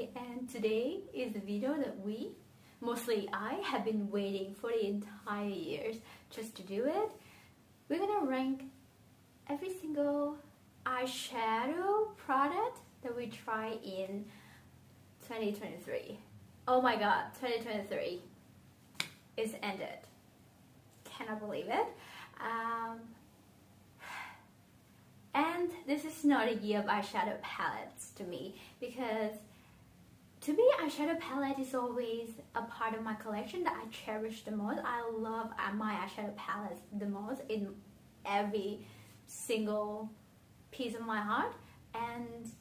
Hi, and today is the video that mostly I, have been waiting for the entire years just to do it. We're gonna rank every single eyeshadow product that we try in 2023. Oh my god, 2023 is ended. Cannot believe it. And this is not a year of eyeshadow palettes to me, because to me eyeshadow palette is always a part of my collection that I cherish the most. I love my eyeshadow palettes the most in every single piece of my heart, and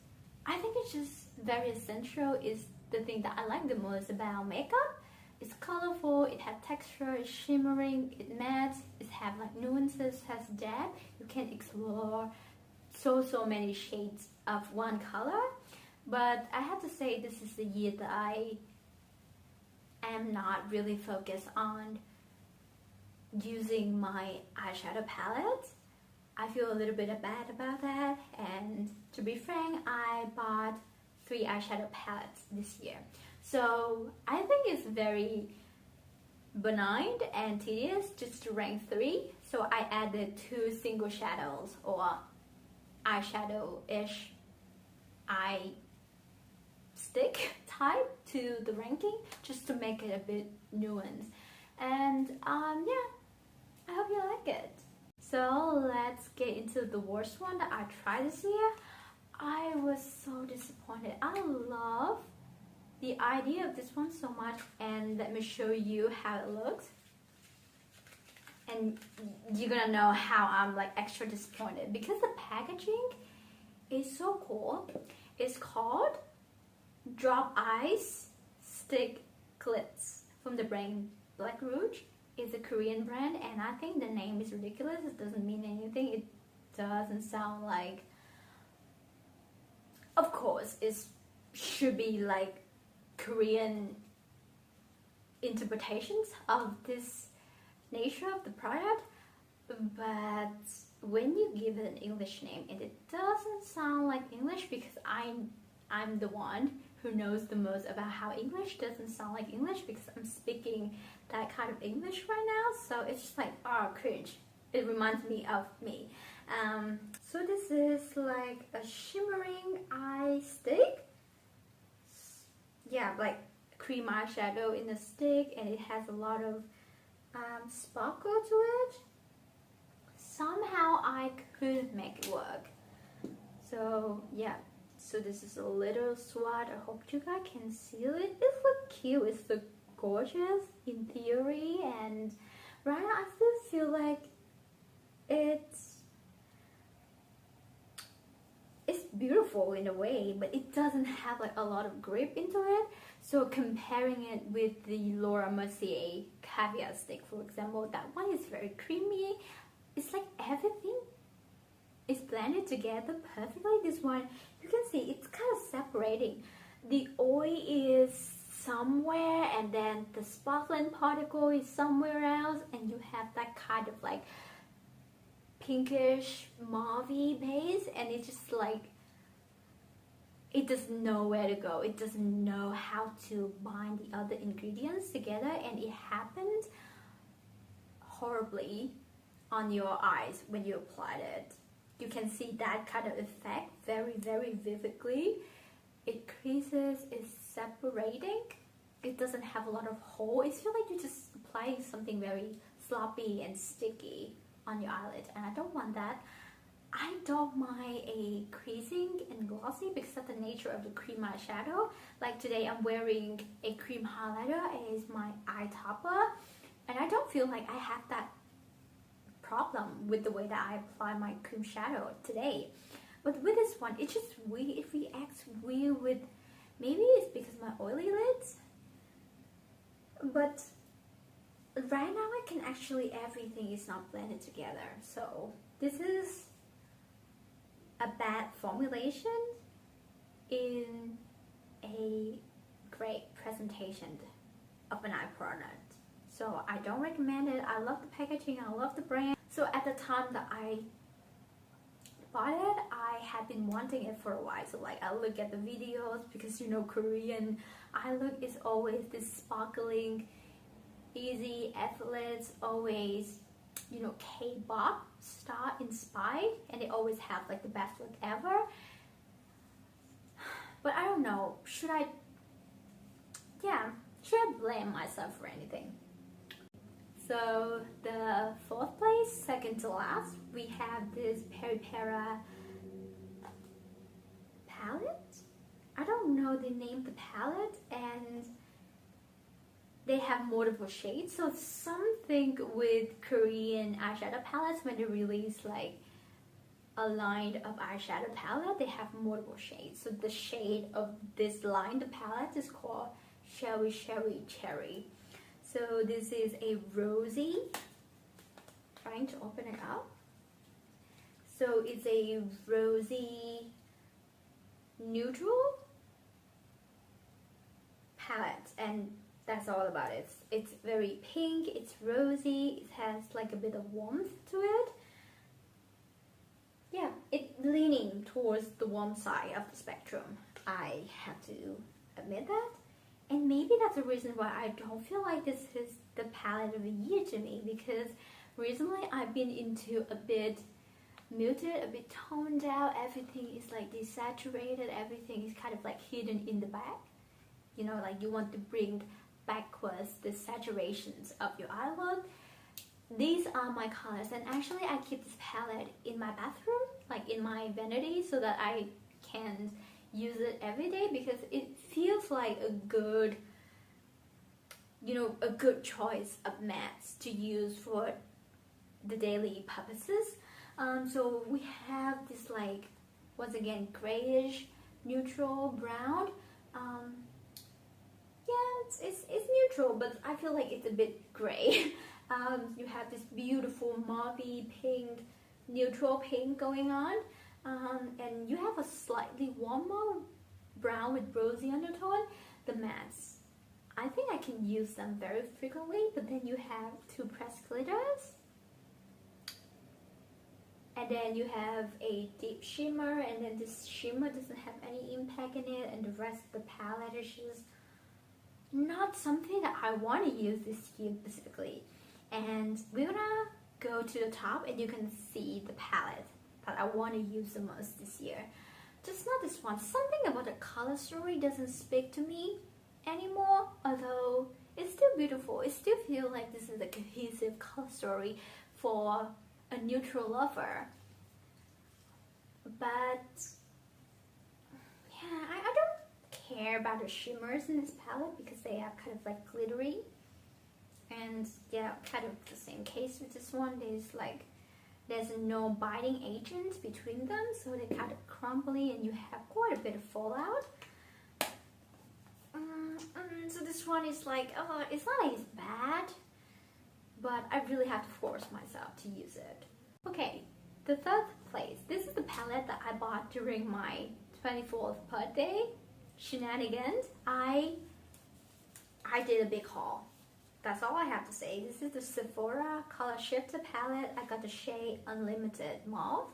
I think it's just very essential. Is the thing that I like the most about makeup. It's colorful, it has texture, it's shimmering, it mattes, it has like nuances, has depth. You can explore so many shades of one color. But I have to say, this is the year that I am not really focused on using my eyeshadow palette. I feel a little bit bad about that, and to be frank, I bought 3 eyeshadow palettes this year. So I think it's very benign and tedious just to rank 3. So I added 2 single shadows or eyeshadow-ish eye stick type to the ranking, just to make it a bit nuanced. And yeah, I hope you like it. So let's get into the worst one that I tried this year. I was so disappointed. I love the idea of this one so much, and let me show you how it looks, and you're gonna know how I'm like extra disappointed, because the packaging is so cool. It's called Drop Eyes Stick Glitz from the brand Black Rouge. It's a Korean brand, and I think the name is ridiculous. It doesn't mean anything. It doesn't sound like, of course it should be like Korean interpretations of this nature of the product, but when you give it an English name and it doesn't sound like English, because I'm the one who knows the most about how English doesn't sound like English, because I'm speaking that kind of English right now. So it's just like, oh, cringe. It reminds me of me. So this is like a shimmering eye stick. Yeah, like cream eyeshadow in a stick, and it has a lot of sparkle to it. Somehow I couldn't make it work. So yeah, so this is a little swatch. I hope you guys can see it. It looks cute, it's so gorgeous in theory, and right now I still feel like it's beautiful in a way, but it doesn't have like a lot of grip into it. So comparing it with the Laura Mercier caviar stick, for example, that one is very creamy. It's like everything is blended together perfectly. This one, you can see it's kind of separating. The oil is somewhere, and then the sparkling particle is somewhere else, and you have that kind of like pinkish mauvey base, and it's just like, it doesn't know where to go. It doesn't know how to bind the other ingredients together, and it happens horribly on your eyes when you applied it. You can see that kind of effect very vividly. It creases, it's separating. It doesn't have a lot of hole. It feels like you're just applying something very sloppy and sticky on your eyelid, and I don't want that. I don't mind a creasing and glossy because of the nature of the cream eyeshadow. Like today I'm wearing a cream highlighter as my eye topper, and I don't feel like I have that problem with the way that I apply my cream shadow today. But with this one, it's just weird. It reacts weird with, maybe it's because my oily lids, but right now I can actually, everything is not blended together. So this is a bad formulation in a great presentation of an eye product. So I don't recommend it. I love the packaging, I love the brand. So at the time that I bought it, I had been wanting it for a while. So like I look at the videos, because you know Korean eye look is always this sparkling, easy, effortless, always, you know, K-pop star inspired, and they always have like the best look ever. But I don't know, should I blame myself for anything? So the fourth place, second to last, we have this Peripera palette. I don't know the name of the palette, and they have multiple shades. So something with Korean eyeshadow palettes, when they release like a line of eyeshadow palette, they have multiple shades. So the shade of this line, the palette, is called Cherry Cherry Cherry. So this is a rosy, trying to open it up. So it's a rosy neutral palette, and that's all about it. It's very pink, it's rosy, it has like a bit of warmth to it. Yeah, it's leaning towards the warm side of the spectrum. I have to admit that. And maybe that's the reason why I don't feel like this is the palette of the year to me, because recently I've been into a bit muted, a bit toned down. Everything is like desaturated, everything is kind of like hidden in the back. You know, like you want to bring backwards the saturations of your eye look. These are my colors, and actually I keep this palette in my bathroom, like in my vanity, so that I can use it every day, because it feels like a good, you know, a good choice of mattes to use for the daily purposes. So we have this like, once again, grayish neutral brown. Yeah, it's neutral, but I feel like it's a bit gray. You have this beautiful mauvey pink, neutral pink going on, and you have a slightly warmer brown with rosy undertone. The mattes, I think I can use them very frequently, but then you have two pressed glitters, and then you have a deep shimmer, and then this shimmer doesn't have any impact in it, and the rest of the palette is just not something that I want to use this year specifically. And we're gonna go to the top, and you can see the palette that I want to use the most this year. Just not this one. Something about the color story doesn't speak to me anymore, although it's still beautiful. It still feels like this is a cohesive color story for a neutral lover. But yeah, I don't care about the shimmers in this palette, because they are kind of like glittery. And yeah, kind of the same case with this one. There's no binding agents between them, so they're kind of crumbly, and you have quite a bit of fallout. So this one is like, it's not like it's bad, but I really have to force myself to use it. Okay, the third place. This is the palette that I bought during my 24th birthday shenanigans. I did a big haul. That's all I have to say. This is the Sephora Color Shifter palette. I got the shade Unlimited Mauve.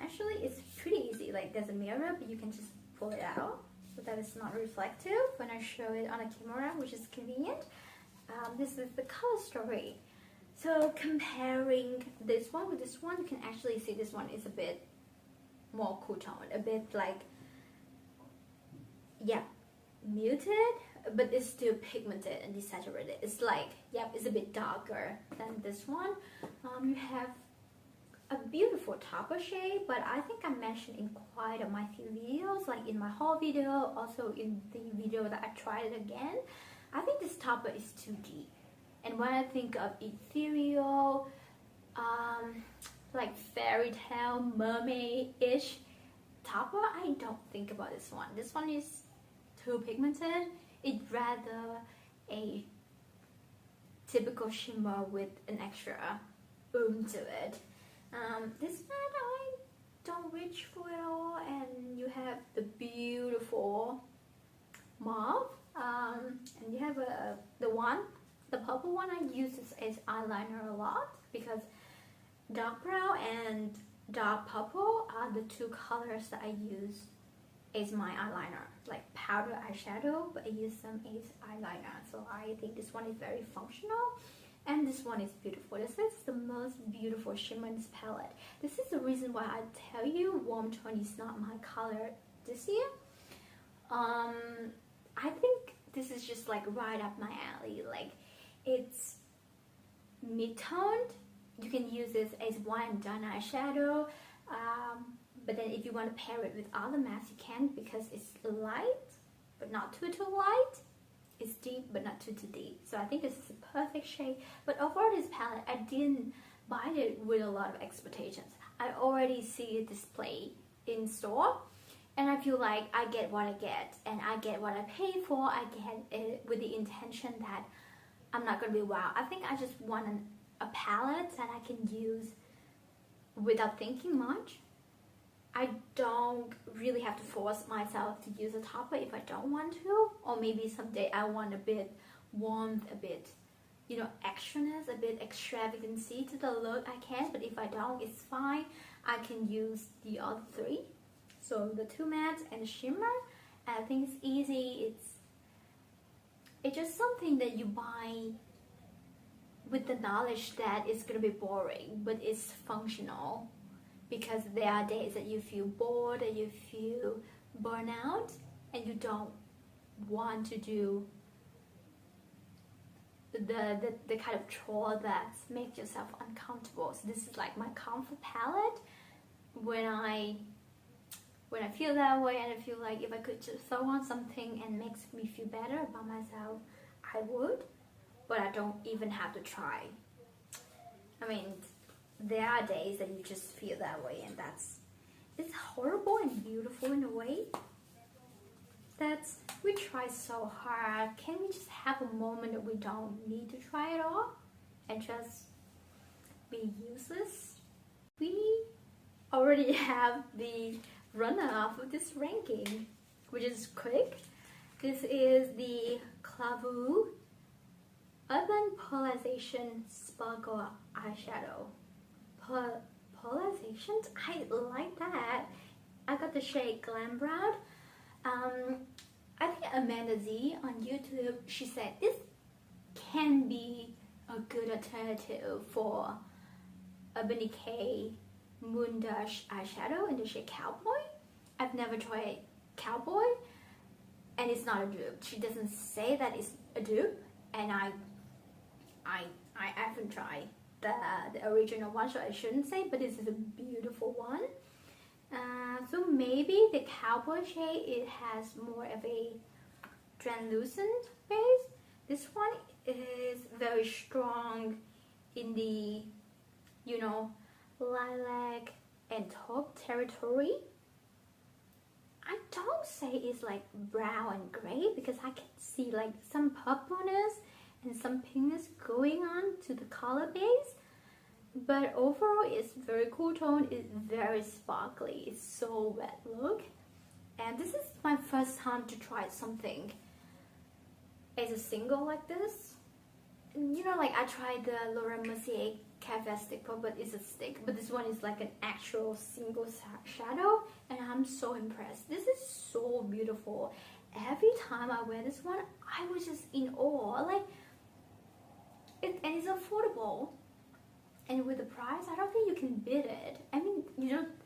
Actually, it's pretty easy. Like, there's a mirror, but you can just pull it out so that it's not reflective when I show it on a camera, which is convenient. This is the color story. So comparing this one with this one, you can actually see this one is a bit more cool tone, a bit like, yeah, muted, but it's still pigmented and desaturated. It's like, yep, it's a bit darker than this one. You have a beautiful topper shade, but I think I mentioned in quite my few videos, like in my haul video, also in the video that I tried it again, I think this topper is too deep. And when I think of ethereal, like fairy tale, mermaid-ish topper, I don't think about this one. This one is too pigmented. It's rather a typical shimmer with an extra to it. This one I don't reach for at all, and you have the beautiful mauve, and you have the purple one I use as eyeliner a lot, because dark brown and dark purple are the two colors that I use as my eyeliner, like powder eyeshadow, but I use them as eyeliner. So I think this one is very functional, and this one is beautiful. This is the most beautiful shimmer in this palette. This is the reason why I tell you warm tone is not my color this year. I think this is just like right up my alley. Like, it's mid-toned. You can use this as one and done eyeshadow, but then if you want to pair it with other mattes, you can, because it's light but not too light. It's deep but not too deep. So I think this is a perfect shade. But overall, this palette, I didn't buy it with a lot of expectations. I already see it displayed in store, and I feel like I get what I get, and I get what I pay for. I get it with the intention that I'm not gonna be wow. I think I just want a palette that I can use without thinking much. I don't really have to force myself to use a topper if I don't want to, or maybe someday I want a bit warmth, a bit, you know, extraness, a bit extravagancy to the look. I can, but if I don't, it's fine. I can use the other three, so the two mattes and the shimmer. And I think it's easy. It's just something that you buy with the knowledge that it's gonna be boring, but it's functional. Because there are days that you feel bored and you feel burnout, and you don't want to do the kind of chore that makes yourself uncomfortable. So this is like my comfort palette when I feel that way, and I feel like if I could just throw on something and makes me feel better about myself, I would, but I don't even have to try. I mean, there are days that you just feel that way, and it's horrible and beautiful in a way. That's, we try so hard. Can we just have a moment that we don't need to try at all and just be useless? We already have the runner-up of this ranking, which is quick. This is the Clavu Urban Polarization Sparkle Eyeshadow. Polarizations, I like that. I got the shade Glam Brown. I think Amanda Z on YouTube, she said this can be a good alternative for Urban Decay Moon Dash eyeshadow in the shade Cowboy. I've never tried Cowboy, and it's not a dupe. She doesn't say that it's a dupe, and I haven't tried the original one, so I shouldn't say, but this is a beautiful one. So maybe the Cowboy shade, it has more of a translucent base. This one is very strong in the, you know, lilac and taupe territory. I don't say it's like brown and gray, because I can see like some purpleness and some pinkness going on to the color base, but overall it's very cool tone. It's very sparkly. It's so wet look, and this is my first time to try something as a single like this. And, you know, like I tried the Laura Mercier Cafe stick, but it's a stick, but this one is like an actual single shadow, and I'm so impressed. This is so beautiful. Every time I wear this one, I was just in awe. Like, and it's affordable, and with the price, I don't think you can beat it. I mean,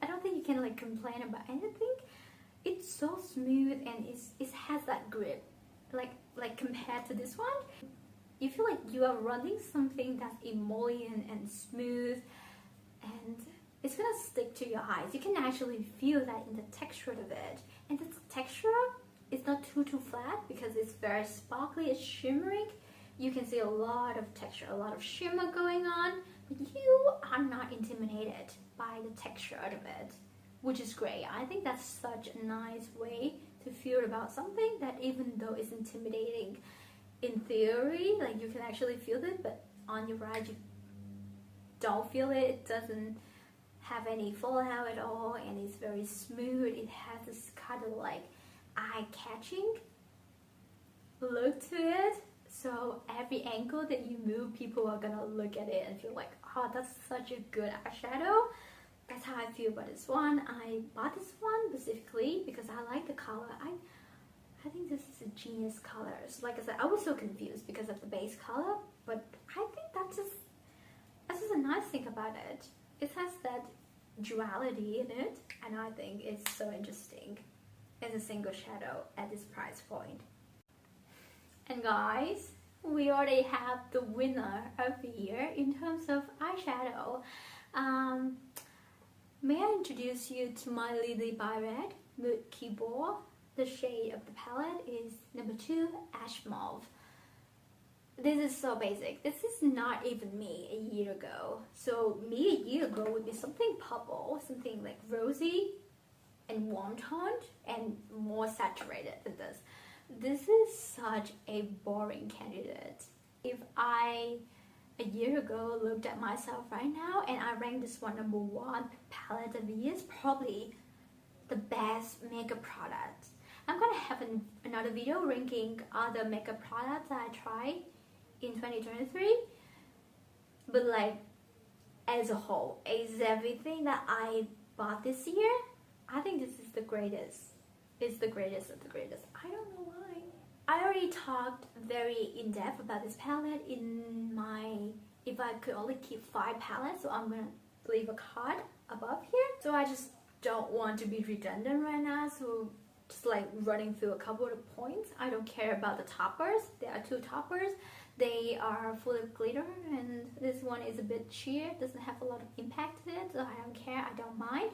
I don't think you can like complain about anything. It's so smooth, and it has that grip, like compared to this one, you feel like you are running something that's emollient and smooth, and it's gonna stick to your eyes. You can actually feel that in the texture of it, and the texture is not too flat, because it's very sparkly, it's shimmering. You can see a lot of texture, a lot of shimmer going on, but you are not intimidated by the texture of it, which is great. I think that's such a nice way to feel about something, that even though it's intimidating in theory, like you can actually feel it, but on your eyes you don't feel it. It doesn't have any fallout at all, and it's very smooth. It has this kind of like eye-catching look to it. So every angle that you move, people are gonna look at it and feel like, oh, that's such a good eyeshadow. That's how I feel about this one. I bought this one specifically because I like the color. I think this is a genius color. So like I said, I was so confused because of the base color, but I think that's just a nice thing about it. It has that duality in it, and I think it's so interesting as a single shadow at this price point. And guys, we already have the winner of the year in terms of eyeshadow. May I introduce you to my Lily by Red Mood Keyboard. The shade of the palette is number 2, Ash Mauve. This is so basic. This is not even me a year ago. So me a year ago would be something purple, something like rosy and warm toned and more saturated than this. This is such a boring candidate. If I a year ago looked at myself right now and I ranked this one number 1 palette of the year, it's probably the best makeup product. I'm gonna have another video ranking other makeup products that I tried in 2023, but like as a whole, as everything that I bought this year, I think this is the greatest. It's the greatest of the greatest. I don't know why. I already talked very in depth about this palette in my if I could only keep 5 palettes, so I'm gonna leave a card above here. So I just don't want to be redundant right now, so just like running through a couple of points. I don't care about the toppers. There are 2 toppers. They are full of glitter, and this one is a bit sheer, doesn't have a lot of impact to it, so I don't care, I don't mind.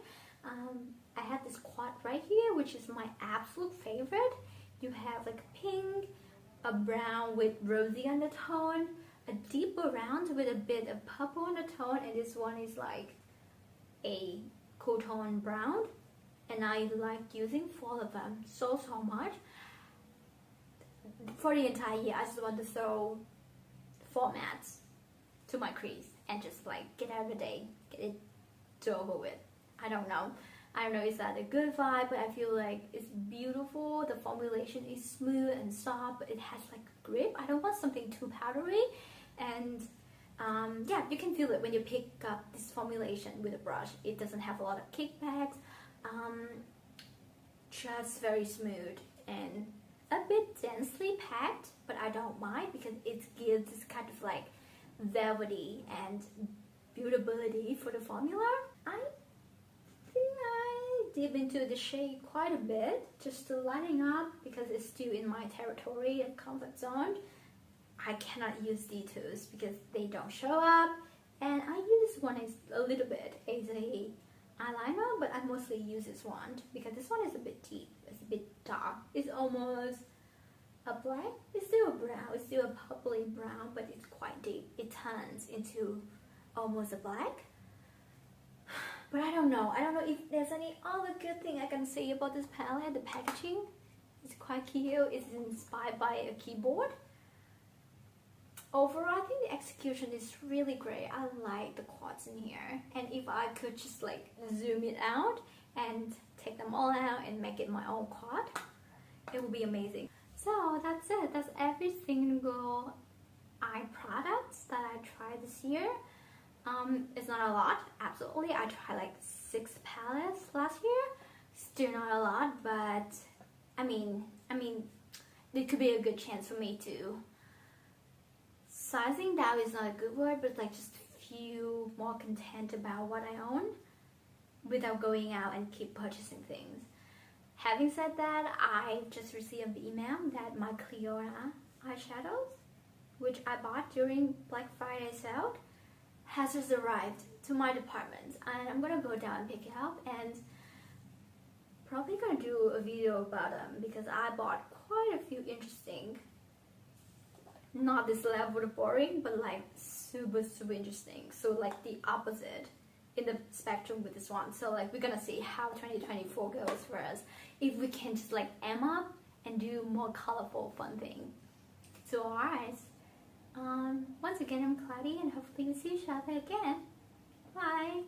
I have this quad right here, which is my absolute favorite. You have like a pink, a brown with rosy undertone, a deeper round with a bit of purple undertone, and this one is like a cool tone brown. And I like using 4 of them so much. For the entire year, I just want to throw 4 mats to my crease and just like get out of the day, get it over with. I don't know, is that a good vibe? But I feel like it's beautiful. The formulation is smooth and soft, but it has like grip. I don't want something too powdery, and yeah, you can feel it when you pick up this formulation with a brush. It doesn't have a lot of kickbacks, just very smooth and a bit densely packed, but I don't mind because it gives this kind of like velvety and buildability for the formula. I think I dip into the shade quite a bit just to lighting up because it's still in my territory and comfort zone. I cannot use details because they don't show up, and I use this one as a little bit as a eyeliner, but I mostly use this one because this one is a bit deep, it's a bit dark, it's almost a black, it's still a brown, it's still a purpley brown, but it's quite deep. It turns into almost a black. But I don't know if there's any other good thing I can say about this palette. The packaging is quite cute, it's inspired by a keyboard. Overall, I think the execution is really great. I like the quads in here, and if I could just like zoom it out and take them all out and make it my own quad, it would be amazing. So that's it. That's every single eye products that I tried this year. It's not a lot, absolutely. I tried like 6 palettes last year. Still not a lot, but I mean, it could be a good chance for me to sizing down is not a good word, but like just feel more content about what I own without going out and keep purchasing things. Having said that, I just received the email that my Cleora eyeshadows, which I bought during Black Friday sale, has just arrived to my department, and I'm gonna go down and pick it up, and probably gonna do a video about them because I bought quite a few interesting, not this level of boring, but like super interesting. So like the opposite in the spectrum with this one. So like we're gonna see how 2024 goes for us if we can just like amp up and do more colorful fun thing to our eyes. Once again, I'm Cloudy, and hopefully we'll see each other again. Bye.